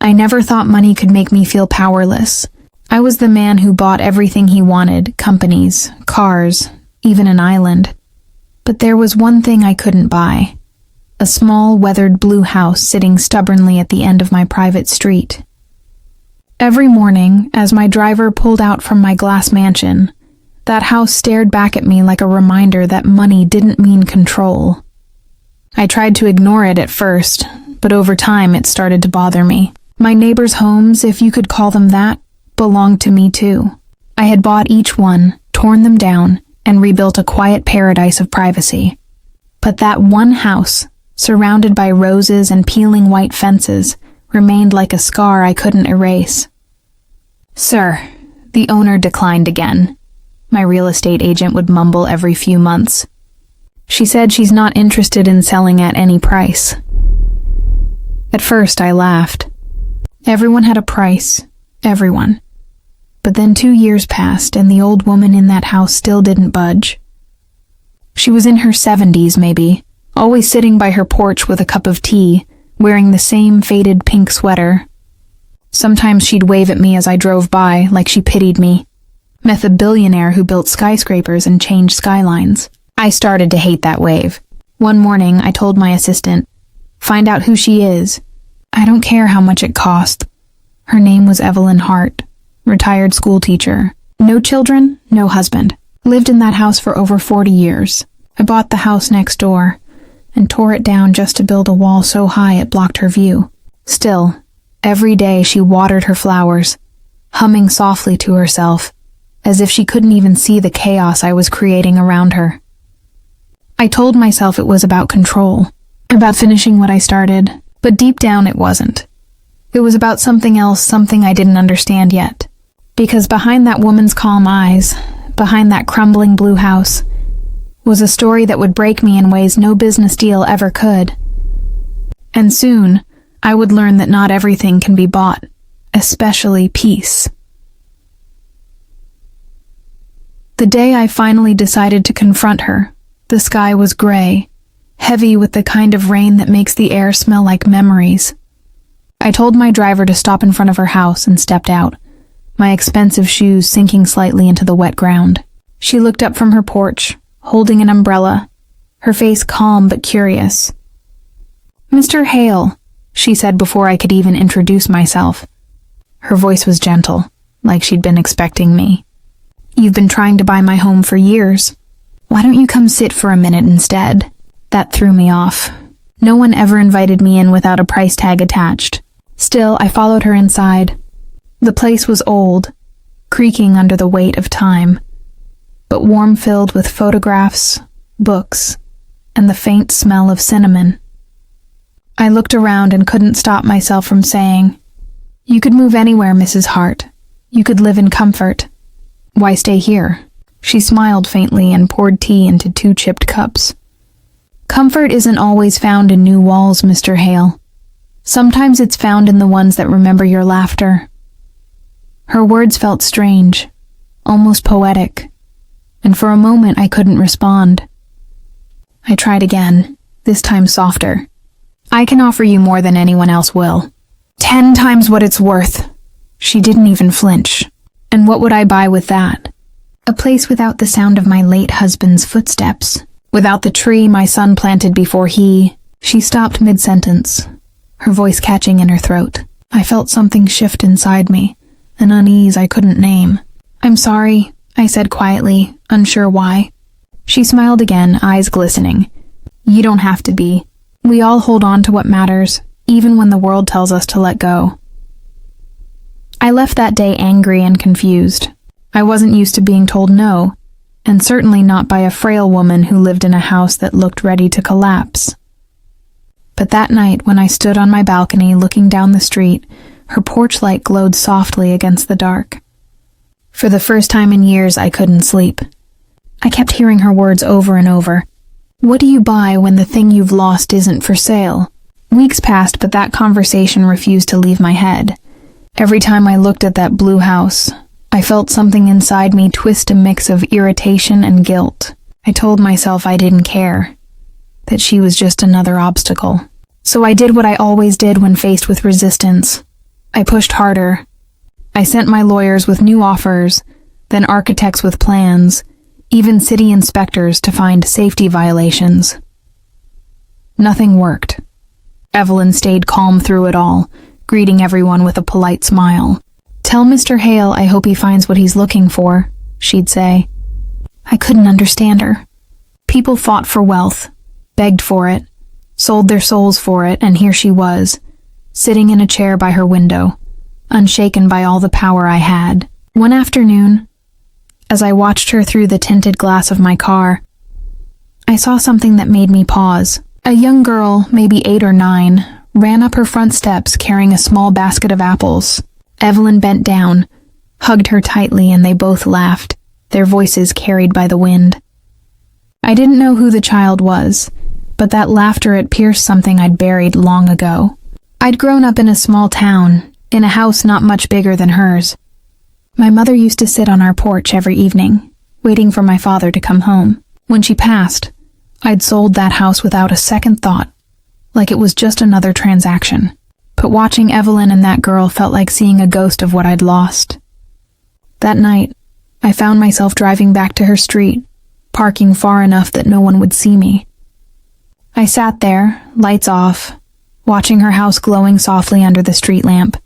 I never thought money could make me feel powerless. I was the man who bought everything he wanted, companies, cars, even an island. But there was one thing I couldn't buy. A small, weathered blue house sitting stubbornly at the end of my private street. Every morning, as my driver pulled out from my glass mansion, that house stared back at me like a reminder that money didn't mean control. I tried to ignore it at first, but over time it started to bother me. My neighbors' homes, if you could call them that, belonged to me too. I had bought each one, torn them down, and rebuilt a quiet paradise of privacy. But that one house, surrounded by roses and peeling white fences, remained like a scar I couldn't erase. "Sir," the owner declined again. My real estate agent would mumble every few months. "She said she's not interested in selling at any price." At first I laughed. Everyone had a price, everyone. But then 2 years passed and the old woman in that house still didn't budge. She was in her 70s maybe, always sitting by her porch with a cup of tea, wearing the same faded pink sweater. Sometimes she'd wave at me as I drove by, like she pitied me. Met a billionaire who built skyscrapers and changed skylines. I started to hate that wave. One morning, I told my assistant, "Find out who she is. I don't care how much it cost." Her name was Evelyn Hart, retired school teacher. No children, no husband. Lived in that house for over 40 years. I bought the house next door and tore it down just to build a wall so high it blocked her view. Still, every day she watered her flowers, humming softly to herself, as if she couldn't even see the chaos I was creating around her. I told myself it was about control, about finishing what I started, but deep down it wasn't. It was about something else, something I didn't understand yet. Because behind that woman's calm eyes, behind that crumbling blue house, was a story that would break me in ways no business deal ever could. And soon, I would learn that not everything can be bought, especially peace. The day I finally decided to confront her, the sky was gray, heavy with the kind of rain that makes the air smell like memories. I told my driver to stop in front of her house and stepped out, my expensive shoes sinking slightly into the wet ground. She looked up from her porch, holding an umbrella, her face calm but curious. "Mr. Hale," she said before I could even introduce myself. Her voice was gentle, like she'd been expecting me. "You've been trying to buy my home for years. Why don't you come sit for a minute instead?" That threw me off. No one ever invited me in without a price tag attached. Still, I followed her inside. The place was old, creaking under the weight of time, but warm-filled with photographs, books, and the faint smell of cinnamon. I looked around and couldn't stop myself from saying, "You could move anywhere, Mrs. Hart. You could live in comfort. Why stay here?" She smiled faintly and poured tea into 2 chipped cups. "Comfort isn't always found in new walls, Mr. Hale. Sometimes it's found in the ones that remember your laughter." Her words felt strange, almost poetic, and for a moment I couldn't respond. I tried again, this time softer. "I can offer you more than anyone else will. 10 times what it's worth." She didn't even flinch. And what would I buy with that? A place without the sound of my late husband's footsteps, without the tree my son planted before he... She stopped mid-sentence, her voice catching in her throat. I felt something shift inside me, an unease I couldn't name. "I'm sorry," I said quietly, unsure why. She smiled again, eyes glistening. "You don't have to be. We all hold on to what matters, even when the world tells us to let go." I left that day angry and confused. I wasn't used to being told no, and certainly not by a frail woman who lived in a house that looked ready to collapse. But that night, when I stood on my balcony looking down the street, her porch light glowed softly against the dark. For the first time in years, I couldn't sleep. I kept hearing her words over and over. "What do you buy when the thing you've lost isn't for sale?" Weeks passed, but that conversation refused to leave my head. Every time I looked at that blue house, I felt something inside me twist a mix of irritation and guilt. I told myself I didn't care, that she was just another obstacle. So I did what I always did when faced with resistance. I pushed harder. I sent my lawyers with new offers, then architects with plans, even city inspectors to find safety violations. Nothing worked. Evelyn stayed calm through it all, greeting everyone with a polite smile. "Tell Mr. Hale I hope he finds what he's looking for," she'd say. I couldn't understand her. People fought for wealth, begged for it, sold their souls for it, and here she was, sitting in a chair by her window, unshaken by all the power I had. One afternoon, as I watched her through the tinted glass of my car, I saw something that made me pause. A young girl, maybe 8 or 9, ran up her front steps carrying a small basket of apples. Evelyn bent down, hugged her tightly, and they both laughed, their voices carried by the wind. I didn't know who the child was, but that laughter had pierced something I'd buried long ago. I'd grown up in a small town, in a house not much bigger than hers. My mother used to sit on our porch every evening, waiting for my father to come home. When she passed, I'd sold that house without a second thought, like it was just another transaction. But watching Evelyn and that girl felt like seeing a ghost of what I'd lost. That night, I found myself driving back to her street, parking far enough that no one would see me. I sat there, lights off, watching her house glowing softly under the street lamp.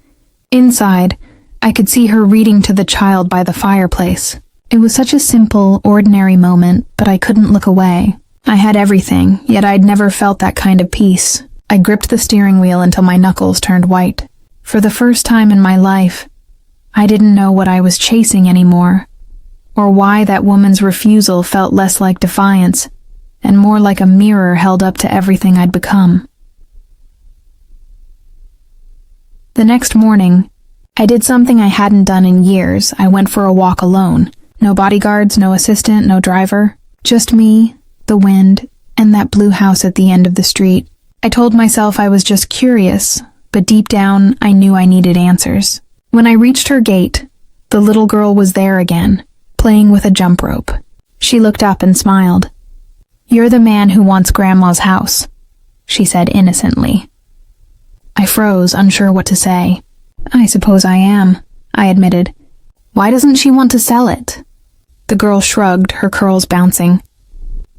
Inside, I could see her reading to the child by the fireplace. It was such a simple, ordinary moment, but I couldn't look away. I had everything, yet I'd never felt that kind of peace. I gripped the steering wheel until my knuckles turned white. For the first time in my life, I didn't know what I was chasing anymore, or why that woman's refusal felt less like defiance and more like a mirror held up to everything I'd become. The next morning, I did something I hadn't done in years. I went for a walk alone. No bodyguards, no assistant, no driver. Just me, the wind, and that blue house at the end of the street. I told myself I was just curious, but deep down, I knew I needed answers. When I reached her gate, the little girl was there again, playing with a jump rope. She looked up and smiled. "You're the man who wants Grandma's house," she said innocently. I froze, unsure what to say. "I suppose I am," I admitted. "Why doesn't she want to sell it?" The girl shrugged, her curls bouncing.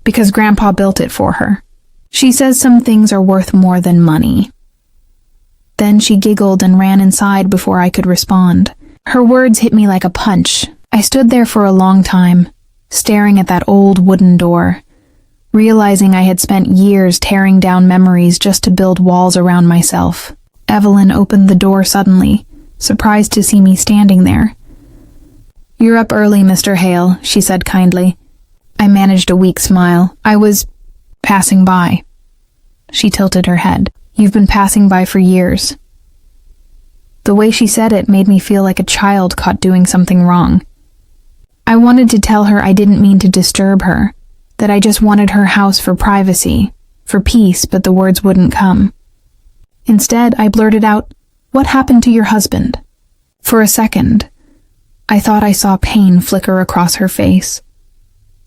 "Because Grandpa built it for her. She says some things are worth more than money." Then she giggled and ran inside before I could respond. Her words hit me like a punch. I stood there for a long time, staring at that old wooden door, realizing I had spent years tearing down memories just to build walls around myself. Evelyn opened the door suddenly, surprised to see me standing there. "You're up early, Mr. Hale," she said kindly. I managed a weak smile. "I was passing by." She tilted her head. "You've been passing by for years." The way she said it made me feel like a child caught doing something wrong. I wanted to tell her I didn't mean to disturb her, that I just wanted her house for privacy, for peace, but the words wouldn't come. Instead, I blurted out, "What happened to your husband?" For a second, I thought I saw pain flicker across her face,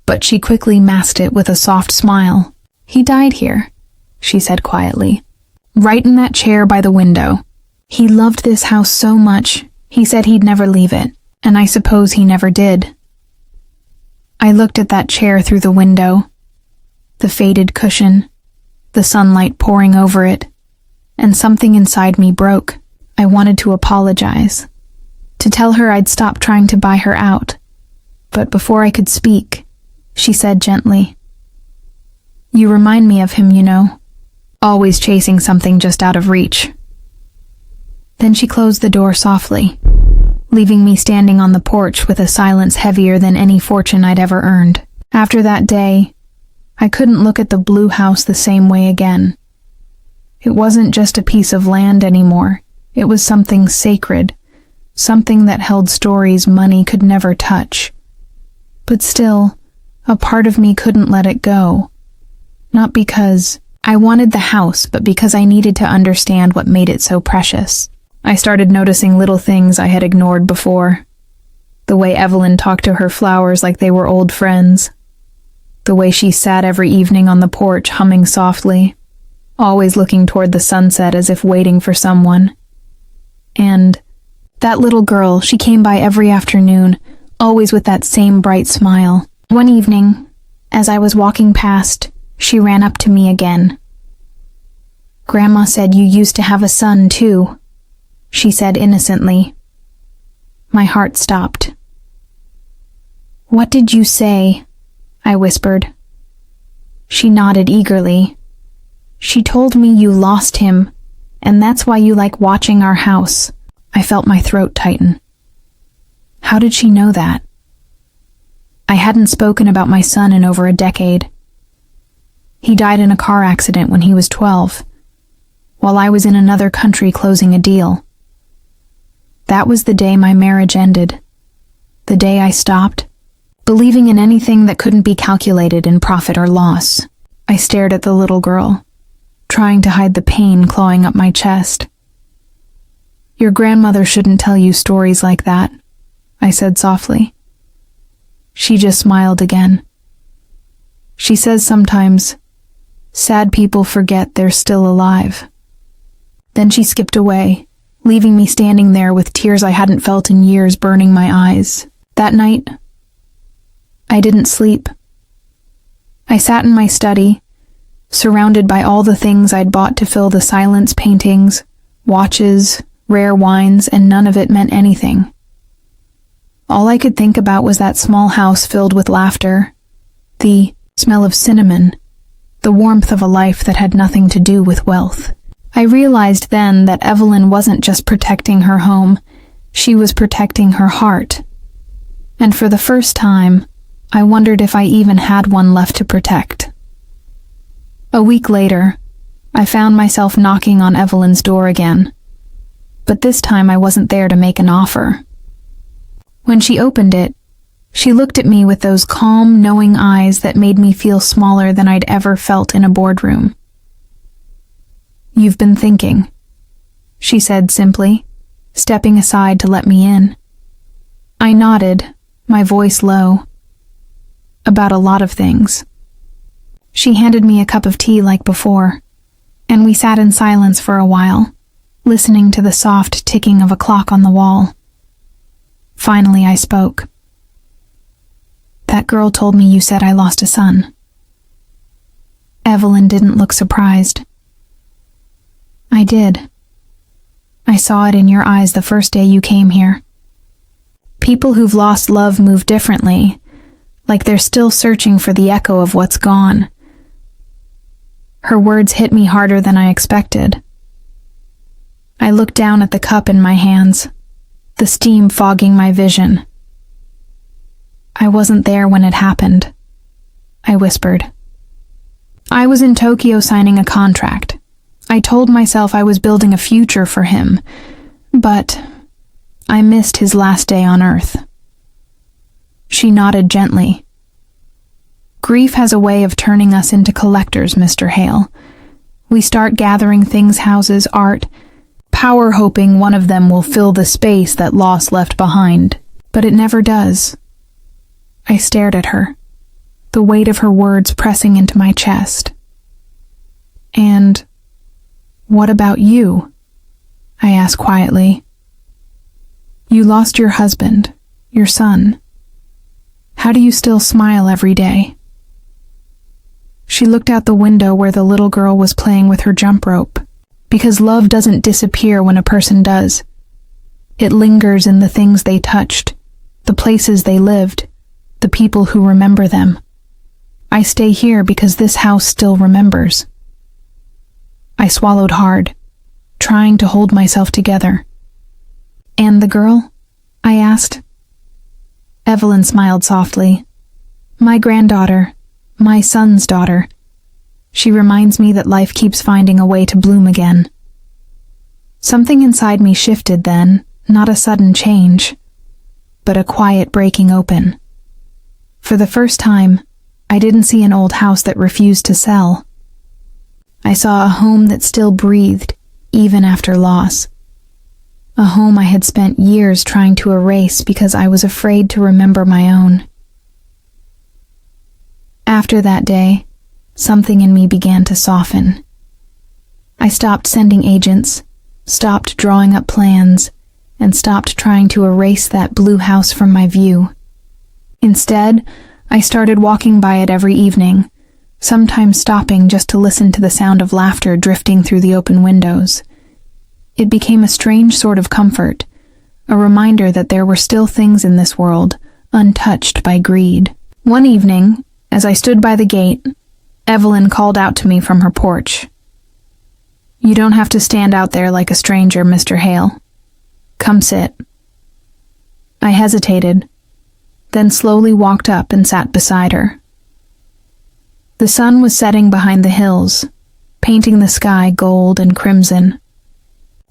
but she quickly masked it with a soft smile. "He died here," she said quietly, "right in that chair by the window. He loved this house so much, he said he'd never leave it, and I suppose he never did." I looked at that chair through the window, the faded cushion, the sunlight pouring over it, and something inside me broke. I wanted to apologize, to tell her I'd stopped trying to buy her out, but before I could speak, she said gently, "You remind me of him, you know, always chasing something just out of reach." Then she closed the door softly, leaving me standing on the porch with a silence heavier than any fortune I'd ever earned. After that day, I couldn't look at the blue house the same way again. It wasn't just a piece of land anymore. It was something sacred, something that held stories money could never touch. But still, a part of me couldn't let it go. Not because I wanted the house, but because I needed to understand what made it so precious. I started noticing little things I had ignored before. The way Evelyn talked to her flowers like they were old friends. The way she sat every evening on the porch humming softly, always looking toward the sunset as if waiting for someone. And that little girl, she came by every afternoon, always with that same bright smile. One evening, as I was walking past, she ran up to me again. "Grandma said you used to have a son, too," she said innocently. My heart stopped. "What did you say?" I whispered. She nodded eagerly. "She told me you lost him, and that's why you like watching our house." I felt my throat tighten. How did she know that? I hadn't spoken about my son in over a decade. He died in a car accident when he was 12, while I was in another country closing a deal. That was the day my marriage ended, the day I stopped believing in anything that couldn't be calculated in profit or loss. I stared at the little girl, trying to hide the pain clawing up my chest. "Your grandmother shouldn't tell you stories like that," I said softly. She just smiled again. She says sometimes, sad people forget they're still alive. Then she skipped away, leaving me standing there with tears I hadn't felt in years burning my eyes. That night, I didn't sleep. I sat in my study, surrounded by all the things I'd bought to fill the silence: paintings, watches, rare wines, and none of it meant anything. All I could think about was that small house filled with laughter, the smell of cinnamon, the warmth of a life that had nothing to do with wealth. I realized then that Evelyn wasn't just protecting her home, she was protecting her heart. And for the first time, I wondered if I even had one left to protect. A week later, I found myself knocking on Evelyn's door again. But this time I wasn't there to make an offer. When she opened it, she looked at me with those calm, knowing eyes that made me feel smaller than I'd ever felt in a boardroom. "You've been thinking," she said simply, stepping aside to let me in. I nodded, my voice low. "About a lot of things." She handed me a cup of tea like before, and we sat in silence for a while, listening to the soft ticking of a clock on the wall. Finally, I spoke. "That girl told me you said I lost a son." Evelyn didn't look surprised. "I did. I saw it in your eyes the first day you came here. People who've lost love move differently, like they're still searching for the echo of what's gone." Her words hit me harder than I expected. I looked down at the cup in my hands, the steam fogging my vision. "I wasn't there when it happened," I whispered. "I was in Tokyo signing a contract. I told myself I was building a future for him, but I missed his last day on Earth." She nodded gently. "Grief has a way of turning us into collectors, Mr. Hale. We start gathering things, houses, art, power, hoping one of them will fill the space that loss left behind. But it never does." I stared at her, the weight of her words pressing into my chest. "And what about you?" I asked quietly. "You lost your husband, your son. How do you still smile every day?" She looked out the window where the little girl was playing with her jump rope, because love doesn't disappear when a person does. It lingers in the things they touched, the places they lived, the people who remember them. I stay here because this house still remembers. I swallowed hard, trying to hold myself together. "And the girl?" I asked. Evelyn smiled softly. "My granddaughter, my son's daughter. She reminds me that life keeps finding a way to bloom again." Something inside me shifted then, not a sudden change, but a quiet breaking open. For the first time, I didn't see an old house that refused to sell. I saw a home that still breathed, even after loss. A home I had spent years trying to erase because I was afraid to remember my own. After that day, something in me began to soften. I stopped sending agents, stopped drawing up plans, and stopped trying to erase that blue house from my view. Instead, I started walking by it every evening, sometimes stopping just to listen to the sound of laughter drifting through the open windows. It became a strange sort of comfort, a reminder that there were still things in this world untouched by greed. One evening, as I stood by the gate, Evelyn called out to me from her porch. "You don't have to stand out there like a stranger, Mr. Hale. Come sit." I hesitated, then slowly walked up and sat beside her. The sun was setting behind the hills, painting the sky gold and crimson.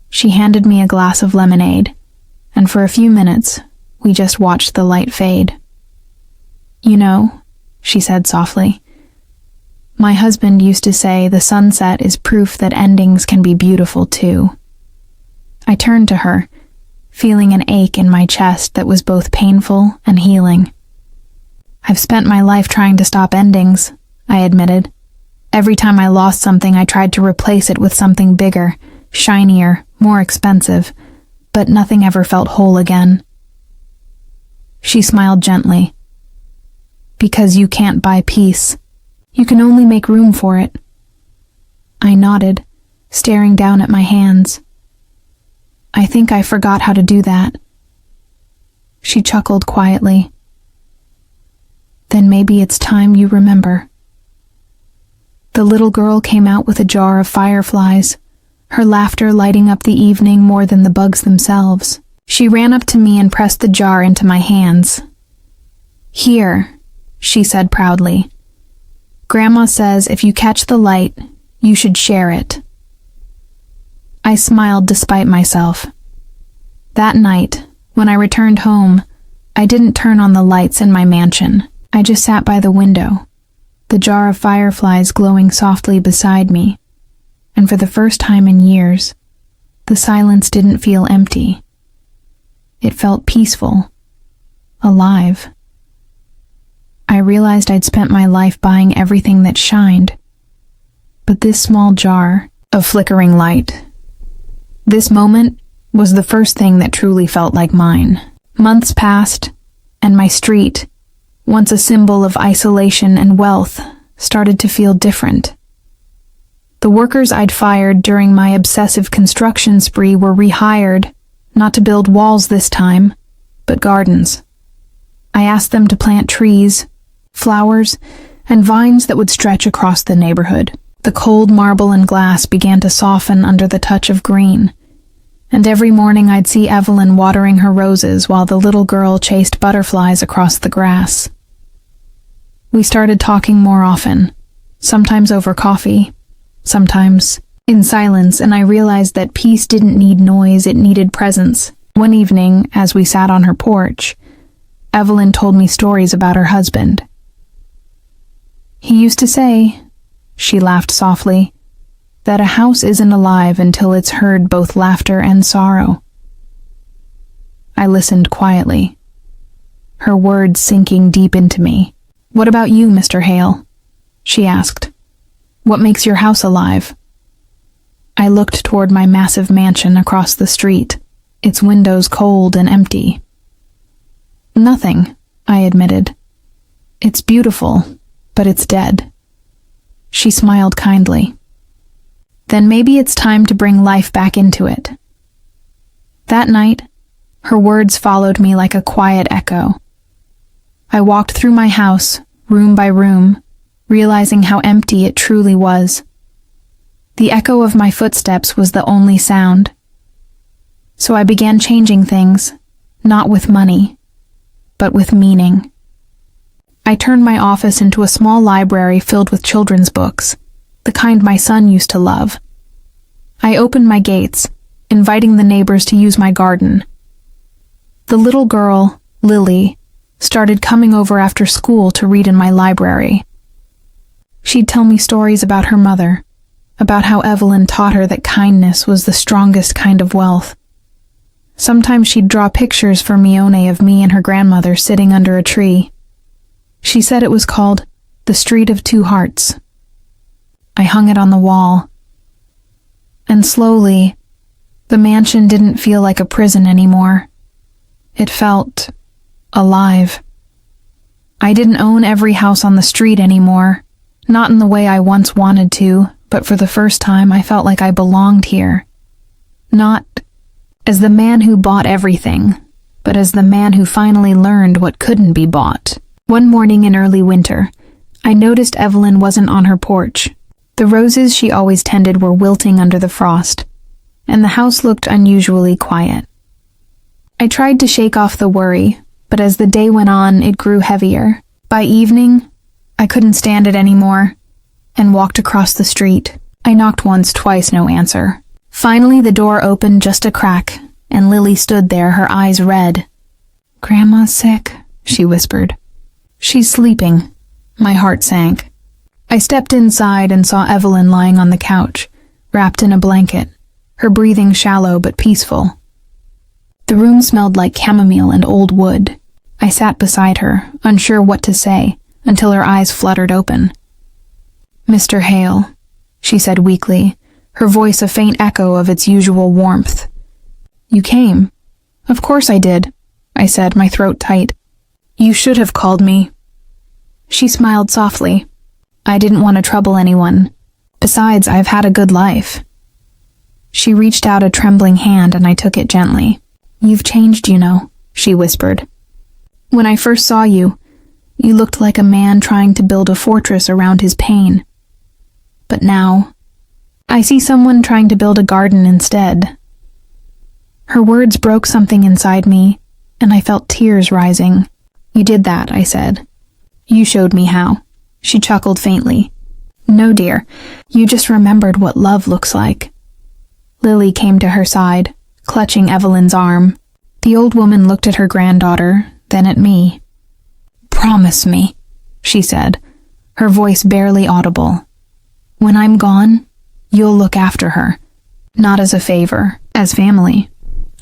She handed me a glass of lemonade, and for a few minutes, we just watched the light fade. "You know," she said softly, "my husband used to say the sunset is proof that endings can be beautiful too." I turned to her, feeling an ache in my chest that was both painful and healing. "I've spent my life trying to stop endings," I admitted. "Every time I lost something, I tried to replace it with something bigger, shinier, more expensive, but nothing ever felt whole again." She smiled gently. "Because you can't buy peace. You can only make room for it." I nodded, staring down at my hands. "I think I forgot how to do that." She chuckled quietly. "Then maybe it's time you remember." The little girl came out with a jar of fireflies, her laughter lighting up the evening more than the bugs themselves. She ran up to me and pressed the jar into my hands. "Here," she said proudly. "Grandma says if you catch the light, you should share it." I smiled despite myself. That night, when I returned home, I didn't turn on the lights in my mansion. I just sat by the window, the jar of fireflies glowing softly beside me, and for the first time in years, the silence didn't feel empty. It felt peaceful, alive. I realized I'd spent my life buying everything that shined, but this small jar of flickering light, this moment was the first thing that truly felt like mine. Months passed, and my street, once a symbol of isolation and wealth, started to feel different. The workers I'd fired during my obsessive construction spree were rehired, not to build walls this time, but gardens. I asked them to plant trees, flowers, and vines that would stretch across the neighborhood. The cold marble and glass began to soften under the touch of green, and every morning I'd see Evelyn watering her roses while the little girl chased butterflies across the grass. We started talking more often, sometimes over coffee, sometimes in silence, and I realized that peace didn't need noise, it needed presence. One evening, as we sat on her porch, Evelyn told me stories about her husband. "He used to say," she laughed softly, "that a house isn't alive until it's heard both laughter and sorrow." I listened quietly, her words sinking deep into me. "What about you, Mr. Hale?" she asked. "What makes your house alive?" I looked toward my massive mansion across the street, its windows cold and empty. "Nothing," I admitted. "It's beautiful, but it's dead." She smiled kindly. "Then maybe it's time to bring life back into it." That night, her words followed me like a quiet echo. I walked through my house, room by room, realizing how empty it truly was. The echo of my footsteps was the only sound. So I began changing things, not with money, but with meaning. I turned my office into a small library filled with children's books, the kind my son used to love. I opened my gates, inviting the neighbors to use my garden. The little girl, Lily, started coming over after school to read in my library. She'd tell me stories about her mother, about how Evelyn taught her that kindness was the strongest kind of wealth. Sometimes she'd draw pictures for Mione of me and her grandmother sitting under a tree. She said it was called The Street of Two Hearts. I hung it on the wall. And slowly, The mansion didn't feel like a prison anymore. It felt alive. I didn't own every house on the street anymore, not in the way I once wanted to, but for the first time I felt like I belonged here. Not as the man who bought everything, but as the man who finally learned what couldn't be bought. One morning in early winter, I noticed Evelyn wasn't on her porch. The roses she always tended were wilting under the frost, and the house looked unusually quiet. I tried to shake off the worry, but as the day went on, it grew heavier. By evening, I couldn't stand it anymore, and walked across the street. I knocked once, twice, no answer. Finally, the door opened just a crack, and Lily stood there, her eyes red. "Grandma's sick," she whispered. "She's sleeping." My heart sank. I stepped inside and saw Evelyn lying on the couch, wrapped in a blanket, her breathing shallow but peaceful. The room smelled like chamomile and old wood. I sat beside her, unsure what to say, until her eyes fluttered open. "Mr. Hale," she said weakly, her voice a faint echo of its usual warmth. "You came." "Of course I did," I said, my throat tight. "You should have called me." She smiled softly. "I didn't want to trouble anyone. Besides, I've had a good life." She reached out a trembling hand and I took it gently. "You've changed, you know," she whispered. "When I first saw you, you looked like a man trying to build a fortress around his pain. But now, I see someone trying to build a garden instead." Her words broke something inside me, and I felt tears rising. "You did that," I said. "You showed me how." She chuckled faintly. "No, dear, you just remembered what love looks like." Lily came to her side, clutching Evelyn's arm. The old woman looked at her granddaughter, then at me. "Promise me," she said, her voice barely audible. "When I'm gone, you'll look after her. Not as a favor, as family."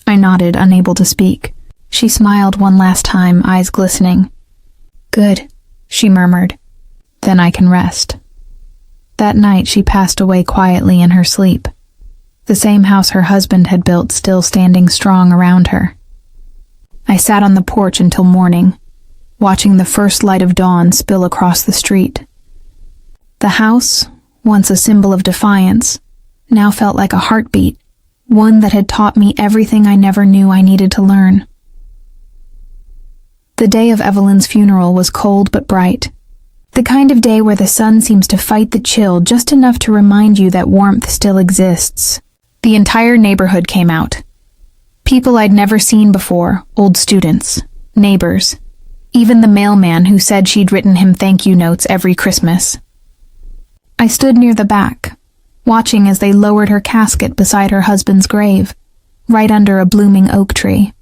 I nodded, unable to speak. She smiled one last time, eyes glistening. "Good," she murmured. "Then I can rest." That night she passed away quietly in her sleep, the same house her husband had built still standing strong around her. I sat on the porch until morning, watching the first light of dawn spill across the street. The house, once a symbol of defiance, now felt like a heartbeat, one that had taught me everything I never knew I needed to learn. The day of Evelyn's funeral was cold but bright. The kind of day where the sun seems to fight the chill just enough to remind you that warmth still exists. The entire neighborhood came out. People I'd never seen before, old students, neighbors, even the mailman who said she'd written him thank you notes every Christmas. I stood near the back, watching as they lowered her casket beside her husband's grave, right under a blooming oak tree.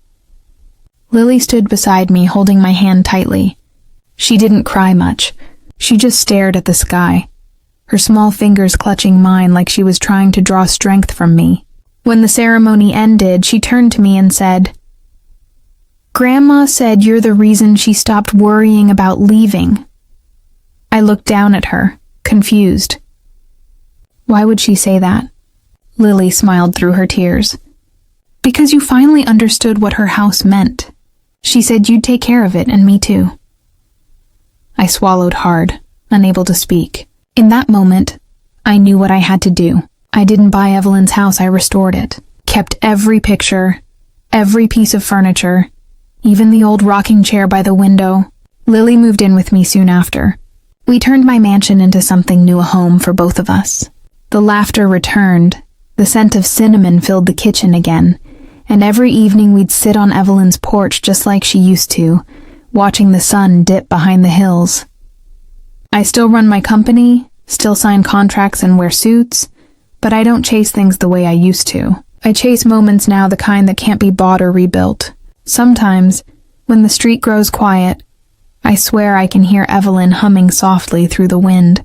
Lily stood beside me, holding my hand tightly. She didn't cry much. She just stared at the sky, her small fingers clutching mine like she was trying to draw strength from me. When the ceremony ended, she turned to me and said, "Grandma said you're the reason she stopped worrying about leaving." I looked down at her, confused. "Why would she say that?" Lily smiled through her tears. "Because you finally understood what her house meant. She said you'd take care of it, and me too." I swallowed hard, unable to speak. In that moment, I knew what I had to do. I didn't buy Evelyn's house, I restored it. Kept every picture, every piece of furniture, even the old rocking chair by the window. Lily moved in with me soon after. We turned my mansion into something new, a home for both of us. The laughter returned, the scent of cinnamon filled the kitchen again, and every evening we'd sit on Evelyn's porch just like she used to, watching the sun dip behind the hills. I still run my company, still sign contracts and wear suits, but I don't chase things the way I used to. I chase moments now, the kind that can't be bought or rebuilt. Sometimes, when the street grows quiet, I swear I can hear Evelyn humming softly through the wind.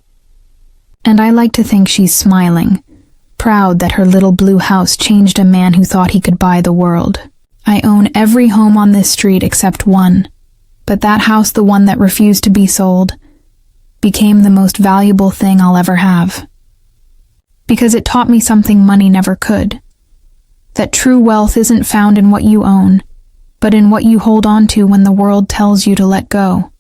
And I like to think she's smiling, proud that her little blue house changed a man who thought he could buy the world. I own every home on this street except one, but that house, the one that refused to be sold, became the most valuable thing I'll ever have. Because it taught me something money never could. that true wealth isn't found in what you own, but in what you hold on to when the world tells you to let go.